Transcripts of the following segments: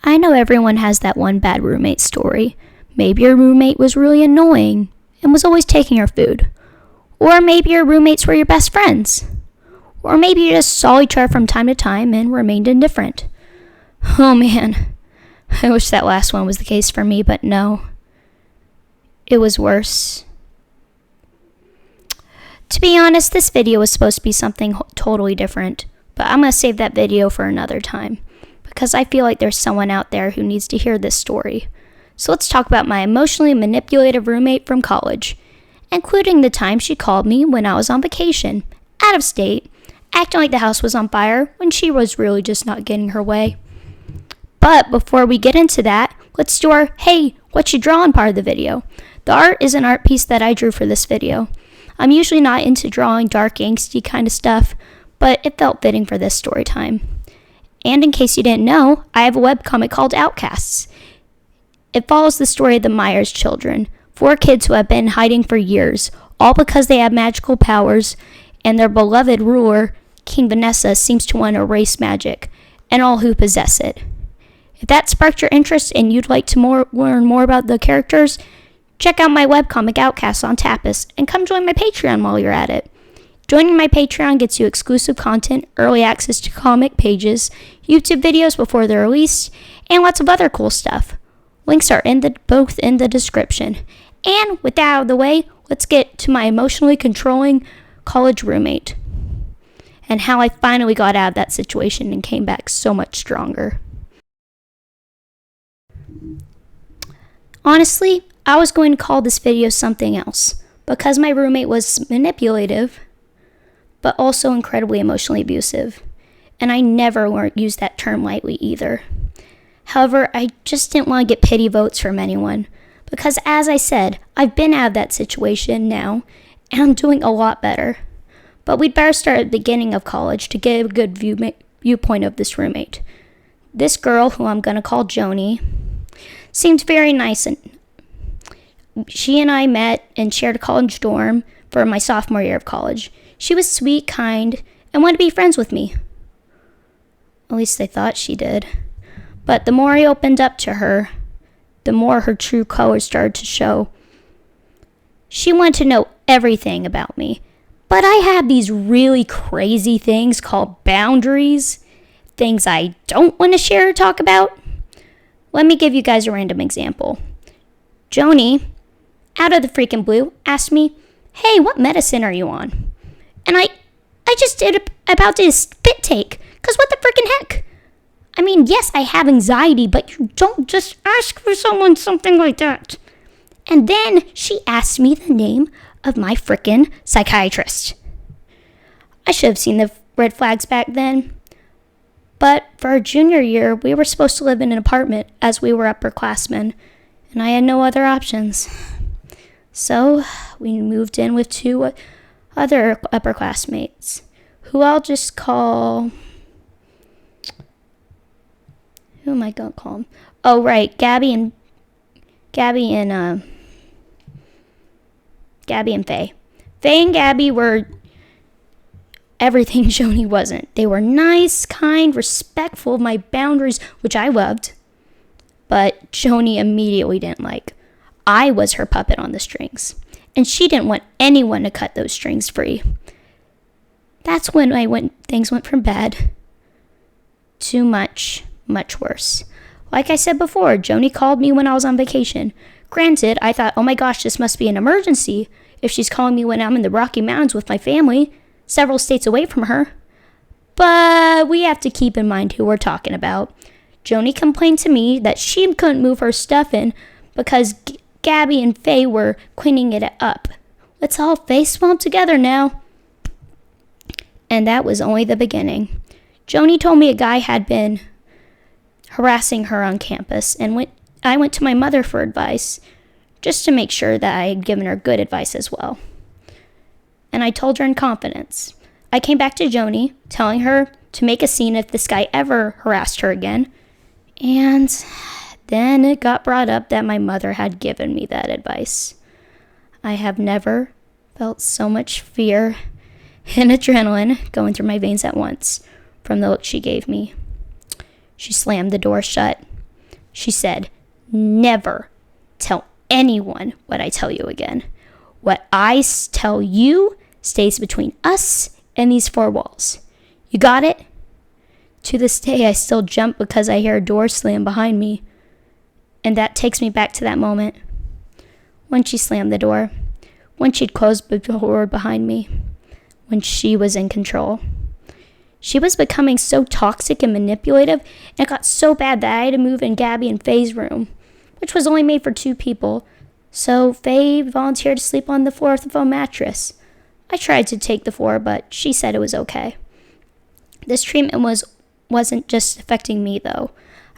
I know everyone has that one bad roommate story. Maybe your roommate was really annoying and was always taking your food. Or maybe your roommates were your best friends. Or maybe you just saw each other from time to time and remained indifferent. Oh man, I wish that last one was the case for me, but no. It was worse. To be honest, this video was supposed to be something totally different, but I'm going to save that video for another time, because I feel like there's someone out there who needs to hear this story. So let's talk about my emotionally manipulative roommate from college, including the time she called me when I was on vacation, out of state, acting like the house was on fire when she was really just not getting her way. But before we get into that, let's do our hey, what you drawing part of the video. The art is an art piece that I drew for this video. I'm usually not into drawing dark, angsty kind of stuff, but it felt fitting for this story time. And in case you didn't know, I have a webcomic called Outcasts. It follows the story of the Myers children, 4 kids who have been hiding for years, all because they have magical powers, and their beloved ruler, King Vanessa, seems to want to erase magic, and all who possess it. If that sparked your interest and you'd like to learn more about the characters, check out my webcomic Outcasts on Tapas, and come join my Patreon while you're at it. Joining my Patreon gets you exclusive content, early access to comic pages, YouTube videos before they're released, and lots of other cool stuff. Links are both in the description. And with that out of the way, let's get to my emotionally controlling college roommate, and how I finally got out of that situation and came back so much stronger. Honestly, I was going to call this video something else, because my roommate was manipulative, but also incredibly emotionally abusive, and I never used that term lightly either. However, I just didn't want to get pity votes from anyone, because as I said, I've been out of that situation now, and I'm doing a lot better. But we'd better start at the beginning of college to get a good viewpoint of this roommate. This girl, who I'm going to call Joni, seemed very nice, and she and I met and shared a college dorm for my sophomore year of college. She was sweet, kind, and wanted to be friends with me. At least I thought she did. But the more I opened up to her, the more her true colors started to show. She wanted to know everything about me. But I had these really crazy things called boundaries, things I don't want to share or talk about. Let me give you guys a random example. Joni, out of the freaking blue, asked me, "Hey, what medicine are you on?" And I just about did a spit take, because what the freaking heck? I mean, yes, I have anxiety, but you don't just ask for someone something like that. And then she asked me the name of my frickin' psychiatrist. I should have seen the red flags back then. But for our junior year, we were supposed to live in an apartment as we were upperclassmen, and I had no other options. So we moved in with 2 other upperclassmates, who I'll just call... Who am I gonna call them? Oh, right, Gabby and Faye. Faye and Gabby were everything Joni wasn't. They were nice, kind, respectful of my boundaries, which I loved. But Joni immediately didn't like. I was her puppet on the strings, and she didn't want anyone to cut those strings free. That's when things went from bad to much worse. Like I said before, Joni called me when I was on vacation. Granted, I thought, oh my gosh, this must be an emergency if she's calling me when I'm in the Rocky Mountains with my family, several states away from her. But we have to keep in mind who we're talking about. Joni complained to me that she couldn't move her stuff in because Gabby and Faye were cleaning it up. Let's all face swamp together now. And that was only the beginning. Joni told me a guy had been harassing her on campus, and I went to my mother for advice, just to make sure that I had given her good advice as well. And I told her in confidence. I came back to Joni, telling her to make a scene if this guy ever harassed her again. And then it got brought up that my mother had given me that advice. I have never felt so much fear and adrenaline going through my veins at once from the look she gave me. She slammed the door shut, She said, "Never tell anyone what I tell you again. What I tell you stays between us and these four walls. You got it?" To this day, I still jump because I hear a door slam behind me. And that takes me back to that moment when she slammed the door, when she'd closed the door behind me, when she was in control. She was becoming so toxic and manipulative, and it got so bad that I had to move in Gabby and Faye's room, which was only made for 2 people. So Faye volunteered to sleep on the floor with a foam mattress. I tried to take the floor, but she said it was okay. This treatment wasn't just affecting me, though.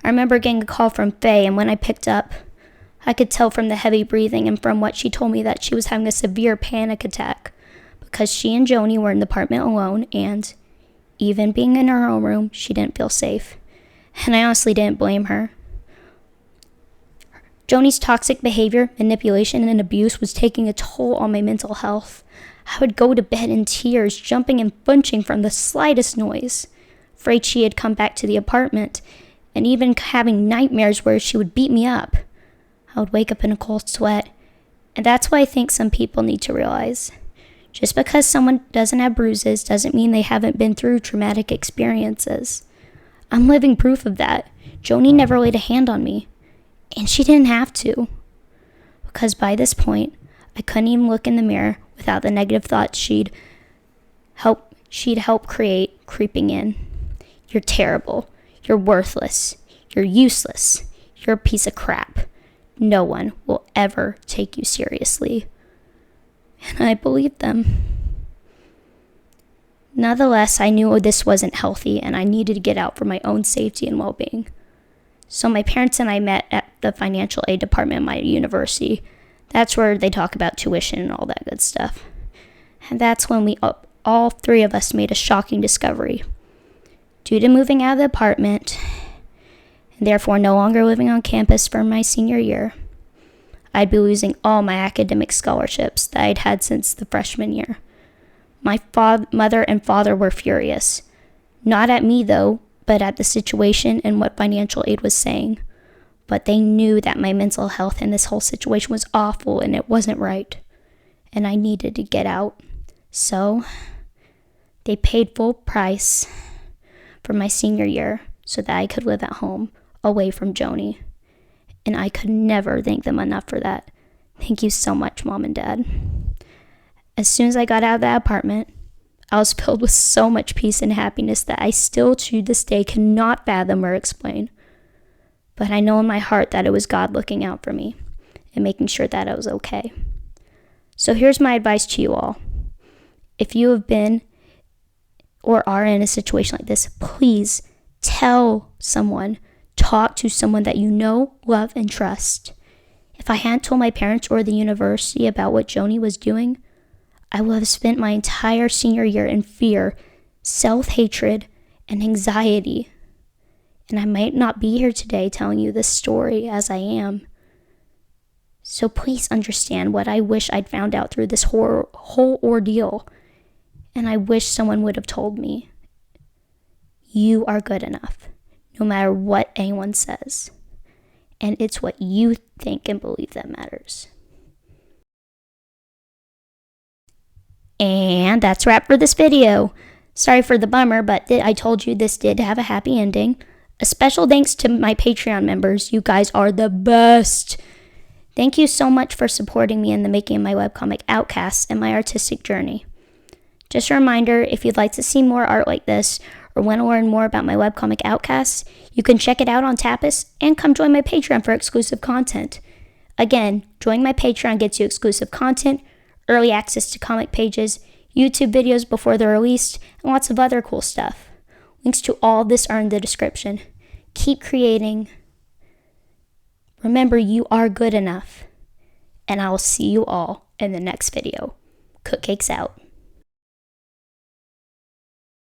I remember getting a call from Faye, and when I picked up, I could tell from the heavy breathing and from what she told me that she was having a severe panic attack because she and Joni were in the apartment alone, and even being in her own room, she didn't feel safe. And I honestly didn't blame her. Joni's toxic behavior, manipulation, and abuse was taking a toll on my mental health. I would go to bed in tears, jumping and flinching from the slightest noise, afraid she had come back to the apartment, and even having nightmares where she would beat me up. I would wake up in a cold sweat, and that's what I think some people need to realize. Just because someone doesn't have bruises doesn't mean they haven't been through traumatic experiences. I'm living proof of that. Joni never laid a hand on me, and she didn't have to. Because by this point, I couldn't even look in the mirror without the negative thoughts she'd help create creeping in. You're terrible. You're worthless. You're useless. You're a piece of crap. No one will ever take you seriously. And I believed them. Nonetheless, I knew this wasn't healthy and I needed to get out for my own safety and well-being. So my parents and I met at the financial aid department at my university. That's where they talk about tuition and all that good stuff. And that's when all 3 of us made a shocking discovery. Due to moving out of the apartment, and therefore no longer living on campus for my senior year, I'd be losing all my academic scholarships that I'd had since the freshman year. My mother and father were furious. Not at me, though, but at the situation and what financial aid was saying. But they knew that my mental health in this whole situation was awful and it wasn't right. And I needed to get out. So they paid full price for my senior year so that I could live at home away from Joni. And I could never thank them enough for that. Thank you so much, Mom and Dad. As soon as I got out of that apartment, I was filled with so much peace and happiness that I still to this day cannot fathom or explain. But I know in my heart that it was God looking out for me and making sure that I was okay. So here's my advice to you all. If you have been or are in a situation like this, please tell someone, talk to someone that you know, love, and trust. If I hadn't told my parents or the university about what Joni was doing, I would have spent my entire senior year in fear, self-hatred, and anxiety. And I might not be here today telling you this story as I am. So please understand what I wish I'd found out through this whole ordeal. And I wish someone would have told me. You are good enough, no matter what anyone says. And it's what you think and believe that matters. And that's a wrap for this video. Sorry for the bummer, but I told you this did have a happy ending. A special thanks to my Patreon members. You guys are the best. Thank you so much for supporting me in the making of my webcomic Outcasts and my artistic journey. Just a reminder, if you'd like to see more art like this or want to learn more about my webcomic Outcasts, you can check it out on Tapas and come join my Patreon for exclusive content. Again, joining my Patreon gets you exclusive content, early access to comic pages, YouTube videos before they're released, and lots of other cool stuff. Links to all this are in the description. Keep creating. Remember, you are good enough. And I will see you all in the next video. Cookcakes out.